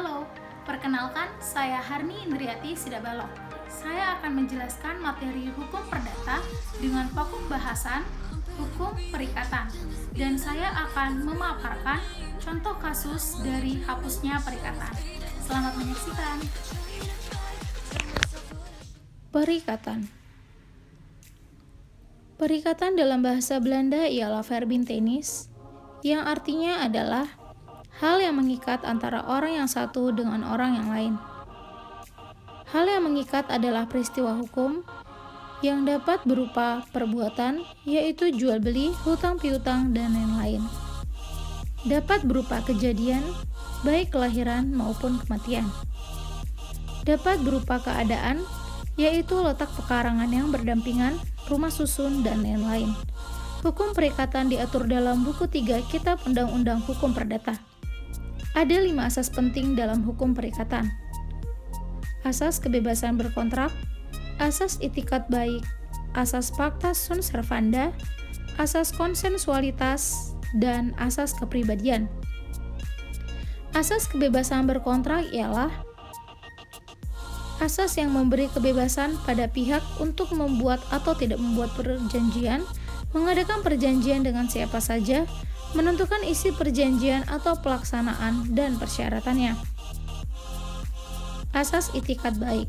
Halo, perkenalkan saya Harni Indriati Sidabalok. Saya akan menjelaskan materi hukum perdata dengan fokus bahasan hukum perikatan, dan saya akan memaparkan contoh kasus dari hapusnya perikatan. Selamat menyaksikan. Perikatan. Perikatan dalam bahasa Belanda ialah verbintenis, yang artinya adalah hal yang mengikat antara orang yang satu dengan orang yang lain. Hal yang mengikat adalah peristiwa hukum yang dapat berupa perbuatan, yaitu jual beli, hutang piutang, dan lain-lain. Dapat berupa kejadian, baik kelahiran maupun kematian. Dapat berupa keadaan, yaitu letak pekarangan yang berdampingan, rumah susun, dan lain-lain. Hukum perikatan diatur dalam buku 3 Kitab Undang-Undang Hukum Perdata. Ada 5 asas penting dalam hukum perikatan. Asas kebebasan berkontrak, asas itikat baik, asas pacta sunt servanda, asas konsensualitas, dan asas kepribadian. Asas kebebasan berkontrak ialah asas yang memberi kebebasan pada pihak untuk membuat atau tidak membuat perjanjian, mengadakan perjanjian dengan siapa saja, menentukan isi perjanjian atau pelaksanaan dan persyaratannya. Asas itikat baik.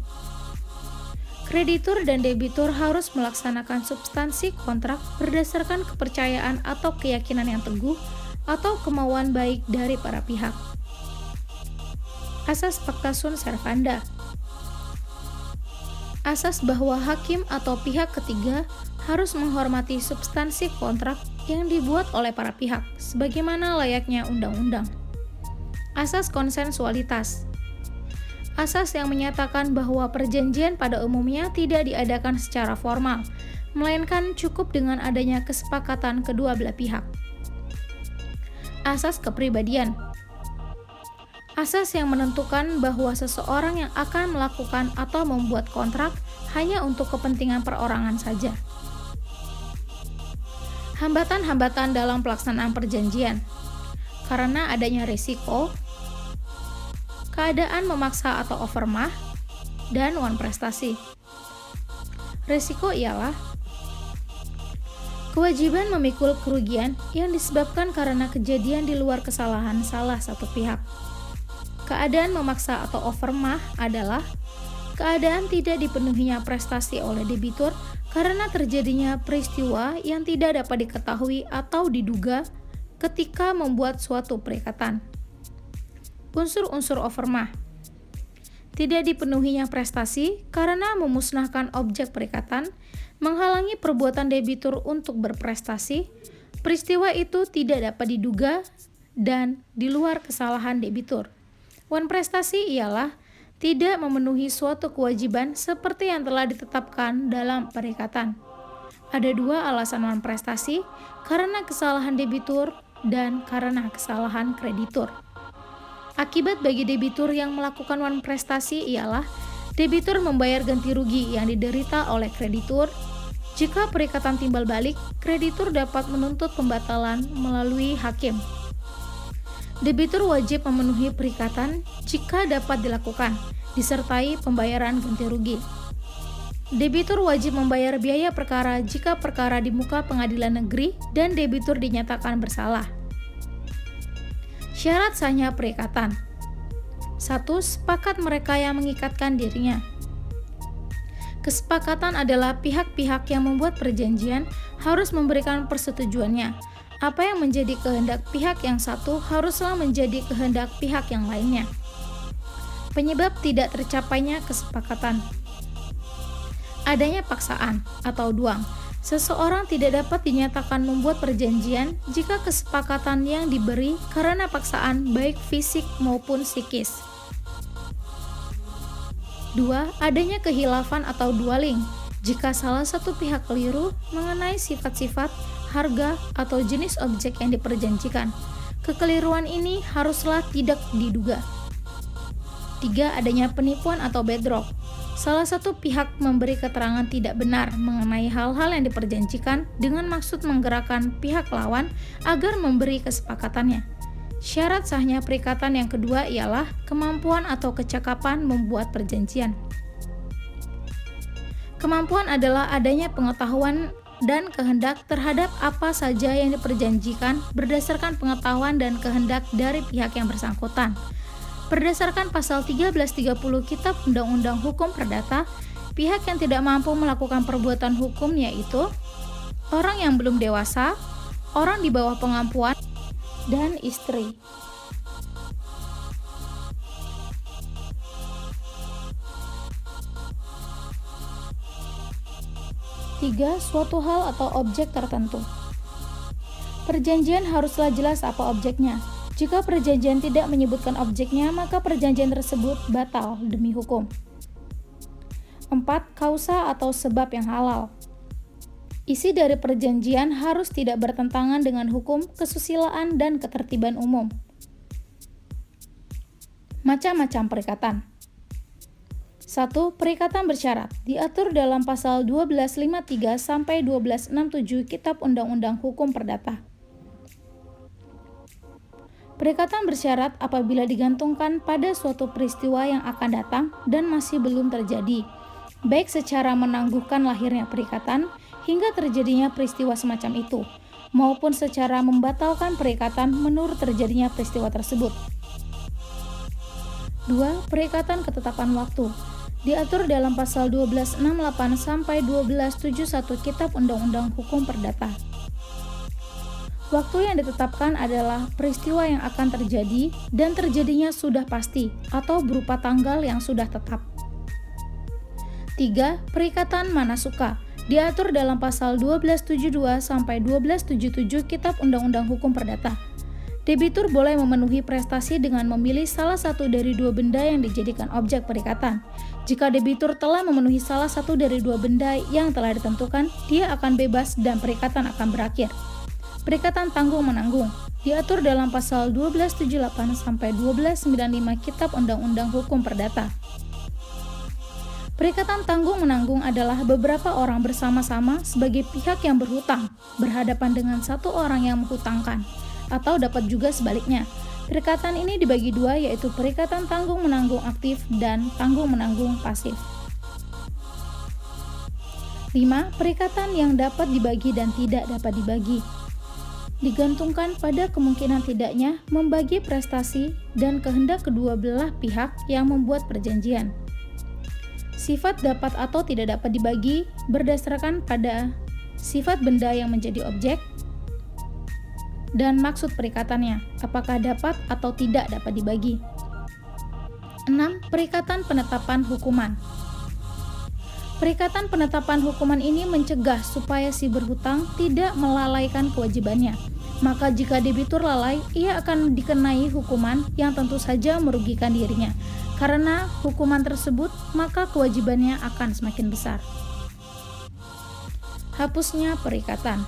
Kreditur dan debitur harus melaksanakan substansi kontrak berdasarkan kepercayaan atau keyakinan yang teguh atau kemauan baik dari para pihak. Asas pacta sunt servanda. Asas bahwa hakim atau pihak ketiga harus menghormati substansi kontrak yang dibuat oleh para pihak, sebagaimana layaknya undang-undang. Asas konsensualitas. Asas yang menyatakan bahwa perjanjian pada umumnya tidak diadakan secara formal, melainkan cukup dengan adanya kesepakatan kedua belah pihak. Asas kepribadian. Asas yang menentukan bahwa seseorang yang akan melakukan atau membuat kontrak hanya untuk kepentingan perorangan saja. Hambatan-hambatan dalam pelaksanaan perjanjian. Karena adanya risiko, keadaan memaksa atau overmah, dan wan prestasi. Risiko ialah kewajiban memikul kerugian yang disebabkan karena kejadian di luar kesalahan salah satu pihak. Keadaan memaksa atau overmah adalah keadaan tidak dipenuhinya prestasi oleh debitur karena terjadinya peristiwa yang tidak dapat diketahui atau diduga ketika membuat suatu perikatan. Unsur-unsur overmah. Tidak dipenuhinya prestasi karena memusnahkan objek perikatan, menghalangi perbuatan debitur untuk berprestasi, peristiwa itu tidak dapat diduga, dan di luar kesalahan debitur. Wan prestasi ialah tidak memenuhi suatu kewajiban seperti yang telah ditetapkan dalam perikatan. Ada 2 alasan wan prestasi, karena kesalahan debitur dan karena kesalahan kreditur. Akibat bagi debitur yang melakukan wan prestasi ialah debitur membayar ganti rugi yang diderita oleh kreditur. Jika perikatan timbal balik, kreditur dapat menuntut pembatalan melalui hakim. Debitur wajib memenuhi perikatan jika dapat dilakukan, disertai pembayaran ganti rugi. Debitur wajib membayar biaya perkara jika perkara di muka pengadilan negeri dan debitur dinyatakan bersalah. Syarat sahnya perikatan. 1. Sepakat mereka yang mengikatkan dirinya. Kesepakatan adalah pihak-pihak yang membuat perjanjian harus memberikan persetujuannya. Apa yang menjadi kehendak pihak yang satu haruslah menjadi kehendak pihak yang lainnya. Penyebab tidak tercapainya kesepakatan. Adanya paksaan atau duang. Seseorang tidak dapat dinyatakan membuat perjanjian jika kesepakatan yang diberi karena paksaan baik fisik maupun psikis. 2. Adanya kehilafan atau dualing. Jika salah satu pihak keliru mengenai sifat-sifat, harga, atau jenis objek yang diperjanjikan, kekeliruan ini haruslah tidak diduga. 3. Adanya penipuan atau bedrock. Salah satu pihak memberi keterangan tidak benar mengenai hal-hal yang diperjanjikan dengan maksud menggerakkan pihak lawan agar memberi kesepakatannya. Syarat sahnya perikatan yang kedua ialah kemampuan atau kecakapan membuat perjanjian. Kemampuan adalah adanya pengetahuan dan kehendak terhadap apa saja yang diperjanjikan berdasarkan pengetahuan dan kehendak dari pihak yang bersangkutan. Berdasarkan pasal 1330 Kitab Undang-Undang Hukum Perdata, pihak yang tidak mampu melakukan perbuatan hukum yaitu orang yang belum dewasa, orang di bawah pengampuan, dan istri. 3. Suatu hal atau objek tertentu. Perjanjian haruslah jelas apa objeknya. Jika perjanjian tidak menyebutkan objeknya, maka perjanjian tersebut batal demi hukum. 4. Kausa atau sebab yang halal. Isi dari perjanjian harus tidak bertentangan dengan hukum, kesusilaan, dan ketertiban umum. Macam-macam perikatan. 1. Perikatan bersyarat diatur dalam pasal 1253 sampai 1267 Kitab Undang-Undang Hukum Perdata. Perikatan bersyarat apabila digantungkan pada suatu peristiwa yang akan datang dan masih belum terjadi, baik secara menangguhkan lahirnya perikatan hingga terjadinya peristiwa semacam itu, maupun secara membatalkan perikatan menurut terjadinya peristiwa tersebut. 2. Perikatan ketetapan waktu diatur dalam pasal 1268 sampai 1271 Kitab Undang-Undang Hukum Perdata. Waktu yang ditetapkan adalah peristiwa yang akan terjadi dan terjadinya sudah pasti atau berupa tanggal yang sudah tetap. 3. Perikatan manasuka diatur dalam pasal 1272 sampai 1277 Kitab Undang-Undang Hukum Perdata. Debitur boleh memenuhi prestasi dengan memilih salah satu dari dua benda yang dijadikan objek perikatan. Jika debitur telah memenuhi salah satu dari dua benda yang telah ditentukan, dia akan bebas dan perikatan akan berakhir. Perikatan tanggung-menanggung diatur dalam pasal 1278 sampai 1295 Kitab Undang-Undang Hukum Perdata. Perikatan tanggung-menanggung adalah beberapa orang bersama-sama sebagai pihak yang berhutang berhadapan dengan satu orang yang menghutangkan, atau dapat juga sebaliknya. Perikatan ini dibagi dua, yaitu perikatan tanggung-menanggung aktif dan tanggung-menanggung pasif. 5. Perikatan yang dapat dibagi dan tidak dapat dibagi digantungkan pada kemungkinan tidaknya membagi prestasi dan kehendak kedua belah pihak yang membuat perjanjian. Sifat dapat atau tidak dapat dibagi berdasarkan pada sifat benda yang menjadi objek dan maksud perikatannya, apakah dapat atau tidak dapat dibagi. 6. Perikatan penetapan hukuman. Perikatan penetapan hukuman ini mencegah supaya si berhutang tidak melalaikan kewajibannya. Maka jika debitur lalai, ia akan dikenai hukuman yang tentu saja merugikan dirinya. Karena hukuman tersebut, maka kewajibannya akan semakin besar. Hapusnya perikatan.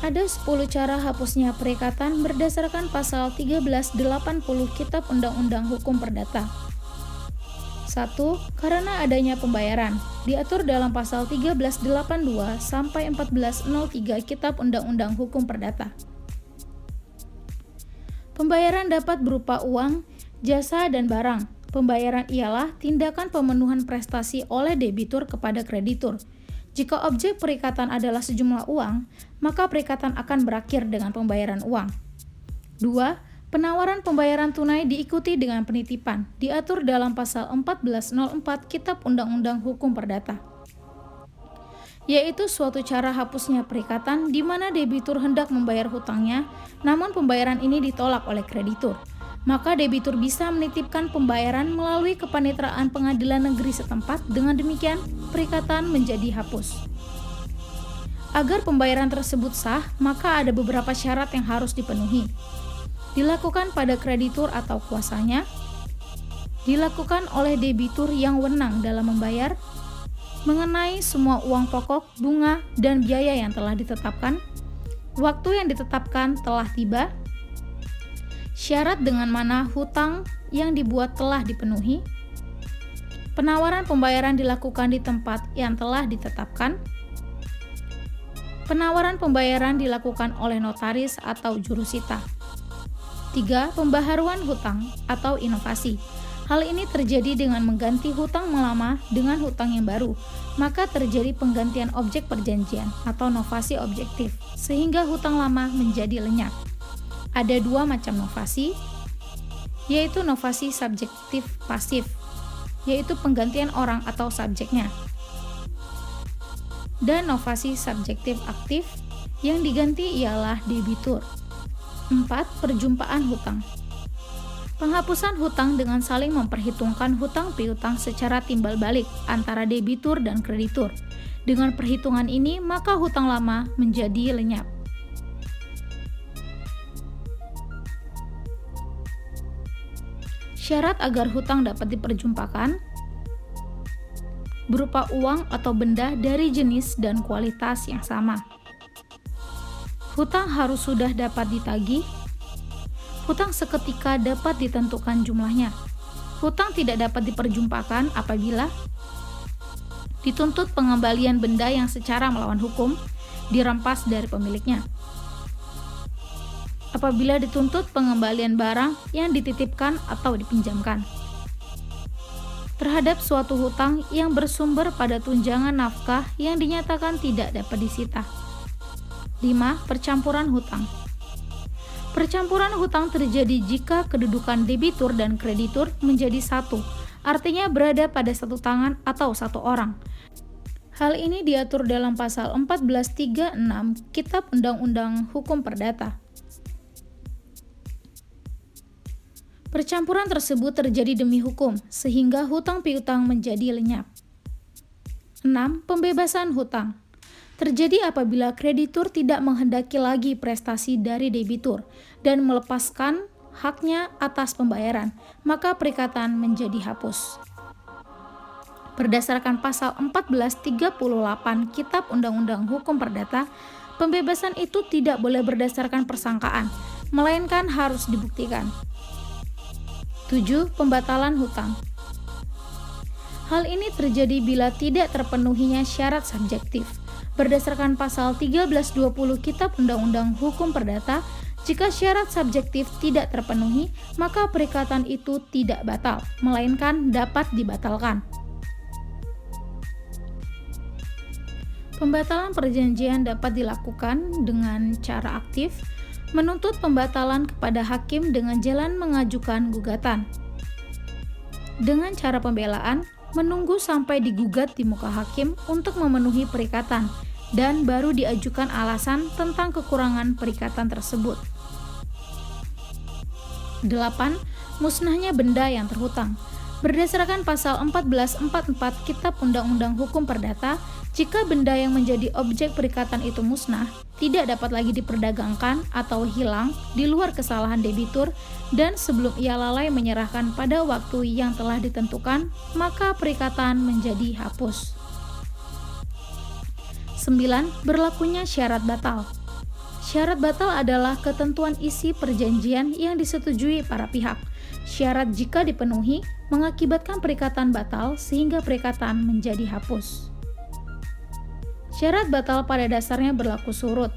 Ada 10 cara hapusnya perikatan berdasarkan pasal 1380 Kitab Undang-Undang Hukum Perdata. 1. Karena adanya pembayaran diatur dalam pasal 1382 sampai 1403 Kitab Undang-Undang Hukum Perdata. Pembayaran dapat berupa uang, jasa, dan barang. Pembayaran ialah tindakan pemenuhan prestasi oleh debitur kepada kreditur. Jika objek perikatan adalah sejumlah uang, maka perikatan akan berakhir dengan pembayaran uang. 2. Penawaran pembayaran tunai diikuti dengan penitipan, diatur dalam pasal 1404 Kitab Undang-Undang Hukum Perdata. Yaitu suatu cara hapusnya perikatan di mana debitur hendak membayar hutangnya, namun pembayaran ini ditolak oleh kreditur. Maka debitur bisa menitipkan pembayaran melalui kepanitraan pengadilan negeri setempat, dengan demikian perikatan menjadi hapus. Agar pembayaran tersebut sah, maka ada beberapa syarat yang harus dipenuhi. Dilakukan pada kreditur atau kuasanya, dilakukan oleh debitur yang wenang dalam membayar, mengenai semua uang pokok, bunga, dan biaya yang telah ditetapkan, waktu yang ditetapkan telah tiba, syarat dengan mana hutang yang dibuat telah dipenuhi, penawaran pembayaran dilakukan di tempat yang telah ditetapkan, Penawaran pembayaran dilakukan oleh notaris atau jurusita. 3. Pembaharuan hutang atau inovasi. Hal ini terjadi dengan mengganti hutang lama dengan hutang yang baru, maka terjadi penggantian objek perjanjian atau novasi objektif, sehingga hutang lama menjadi lenyap. Ada dua macam novasi, yaitu novasi subjektif pasif, yaitu penggantian orang atau subjeknya, dan novasi subjektif aktif, yang diganti ialah debitur. 4. Perjumpaan hutang. Penghapusan hutang dengan saling memperhitungkan hutang piutang secara timbal balik antara debitur dan kreditur. Dengan perhitungan ini, maka hutang lama menjadi lenyap. Syarat agar hutang dapat diperjumpakan berupa uang atau benda dari jenis dan kualitas yang sama. Hutang harus sudah dapat ditagih. Hutang seketika dapat ditentukan jumlahnya. Hutang tidak dapat diperjumpakan apabila dituntut pengembalian benda yang secara melawan hukum dirampas dari pemiliknya. Apabila dituntut pengembalian barang yang dititipkan atau dipinjamkan. Terhadap suatu hutang yang bersumber pada tunjangan nafkah yang dinyatakan tidak dapat disita. 5. Percampuran hutang. Percampuran hutang terjadi jika kedudukan debitur dan kreditur menjadi satu, artinya berada pada satu tangan atau satu orang. Hal ini diatur dalam pasal 1436 Kitab Undang-Undang Hukum Perdata. Percampuran tersebut terjadi demi hukum, sehingga hutang piutang menjadi lenyap. 6. Pembebasan hutang. Terjadi apabila kreditur tidak menghendaki lagi prestasi dari debitur dan melepaskan haknya atas pembayaran, maka perikatan menjadi hapus. Berdasarkan pasal 1438 Kitab Undang-Undang Hukum Perdata, pembebasan itu tidak boleh berdasarkan persangkaan, melainkan harus dibuktikan. 7. Pembatalan hutang. Hal ini terjadi bila tidak terpenuhinya syarat subjektif. Berdasarkan pasal 1320 Kitab Undang-Undang Hukum Perdata, jika syarat subjektif tidak terpenuhi, maka perikatan itu tidak batal, melainkan dapat dibatalkan. Pembatalan perjanjian dapat dilakukan dengan cara aktif, menuntut pembatalan kepada hakim dengan jalan mengajukan gugatan. Dengan cara pembelaan, menunggu sampai digugat di muka hakim untuk memenuhi perikatan, dan baru diajukan alasan tentang kekurangan perikatan tersebut. 8. Musnahnya benda yang terhutang. Berdasarkan pasal 1444 Kitab Undang-Undang Hukum Perdata, jika benda yang menjadi objek perikatan itu musnah, tidak dapat lagi diperdagangkan atau hilang di luar kesalahan debitur, dan sebelum ia lalai menyerahkan pada waktu yang telah ditentukan, maka perikatan menjadi hapus. 9. Berlakunya syarat batal. Syarat batal adalah ketentuan isi perjanjian yang disetujui para pihak. Syarat jika dipenuhi mengakibatkan perikatan batal sehingga perikatan menjadi hapus. Syarat batal pada dasarnya berlaku surut,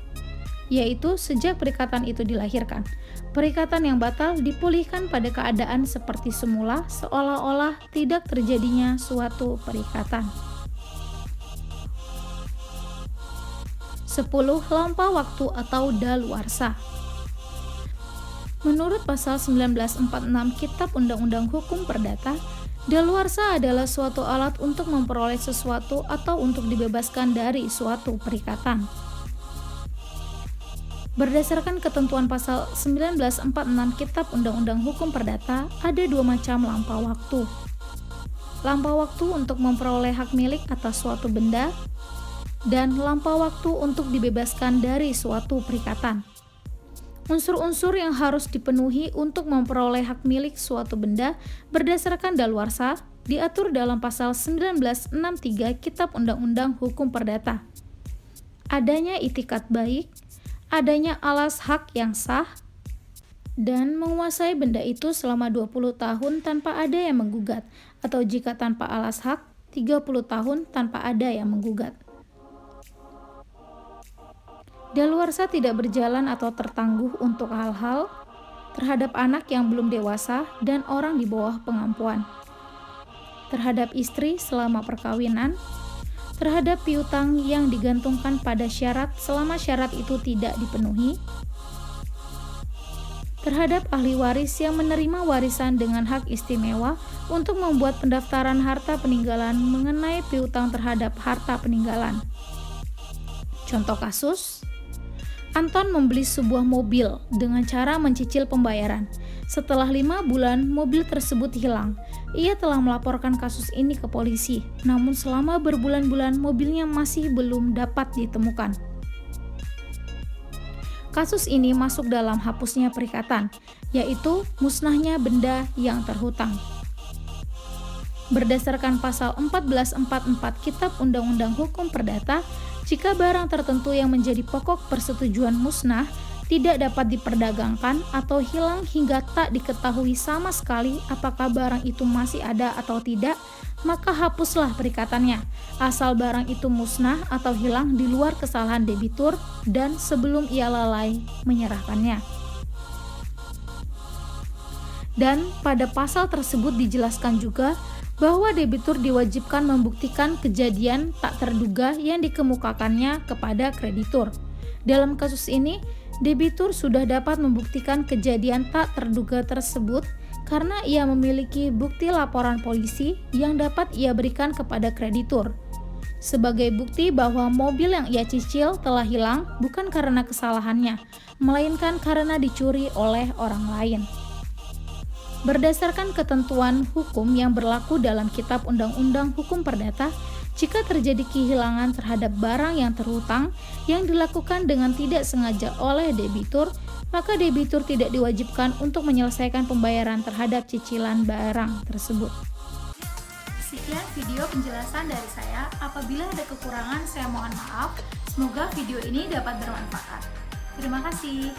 yaitu sejak perikatan itu dilahirkan. Perikatan yang batal dipulihkan pada keadaan seperti semula, seolah-olah tidak terjadinya suatu perikatan. 10. Lampau waktu atau daluarsa. Menurut pasal 1946 Kitab Undang-Undang Hukum Perdata, daluarsa adalah suatu alat untuk memperoleh sesuatu atau untuk dibebaskan dari suatu perikatan. Berdasarkan ketentuan pasal 1946 Kitab Undang-Undang Hukum Perdata, ada dua macam lampau waktu. Lampau waktu untuk memperoleh hak milik atas suatu benda, dan lampau waktu untuk dibebaskan dari suatu perikatan. Unsur-unsur yang harus dipenuhi untuk memperoleh hak milik suatu benda berdasarkan daluarsa diatur dalam pasal 1963 Kitab Undang-Undang Hukum Perdata. Adanya itikat baik, adanya alas hak yang sah, dan menguasai benda itu selama 20 tahun tanpa ada yang menggugat, atau jika tanpa alas hak, 30 tahun tanpa ada yang menggugat. Daluarsa tidak berjalan atau tertangguh untuk hal-hal terhadap anak yang belum dewasa dan orang di bawah pengampuan, terhadap istri selama perkawinan, terhadap piutang yang digantungkan pada syarat selama syarat itu tidak dipenuhi, terhadap ahli waris yang menerima warisan dengan hak istimewa untuk membuat pendaftaran harta peninggalan mengenai piutang terhadap harta peninggalan. Contoh kasus, Anton membeli sebuah mobil dengan cara mencicil pembayaran. Setelah 5 bulan, mobil tersebut hilang. Ia telah melaporkan kasus ini ke polisi, namun selama berbulan-bulan mobilnya masih belum dapat ditemukan. Kasus ini masuk dalam hapusnya perikatan, yaitu musnahnya benda yang terhutang. Berdasarkan pasal 1444 Kitab Undang-Undang Hukum Perdata, jika barang tertentu yang menjadi pokok persetujuan musnah tidak dapat diperdagangkan atau hilang hingga tak diketahui sama sekali apakah barang itu masih ada atau tidak, maka hapuslah perikatannya, asal barang itu musnah atau hilang di luar kesalahan debitur dan sebelum ia lalai menyerahkannya. Dan pada pasal tersebut dijelaskan juga bahwa debitur diwajibkan membuktikan kejadian tak terduga yang dikemukakannya kepada kreditur. Dalam kasus ini, debitur sudah dapat membuktikan kejadian tak terduga tersebut karena ia memiliki bukti laporan polisi yang dapat ia berikan kepada kreditur. Sebagai bukti bahwa mobil yang ia cicil telah hilang bukan karena kesalahannya, melainkan karena dicuri oleh orang lain. Berdasarkan ketentuan hukum yang berlaku dalam Kitab Undang-Undang Hukum Perdata, jika terjadi kehilangan terhadap barang yang terhutang yang dilakukan dengan tidak sengaja oleh debitur, maka debitur tidak diwajibkan untuk menyelesaikan pembayaran terhadap cicilan barang tersebut. Sekian video penjelasan dari saya. Apabila ada kekurangan, saya mohon maaf. Semoga video ini dapat bermanfaat. Terima kasih.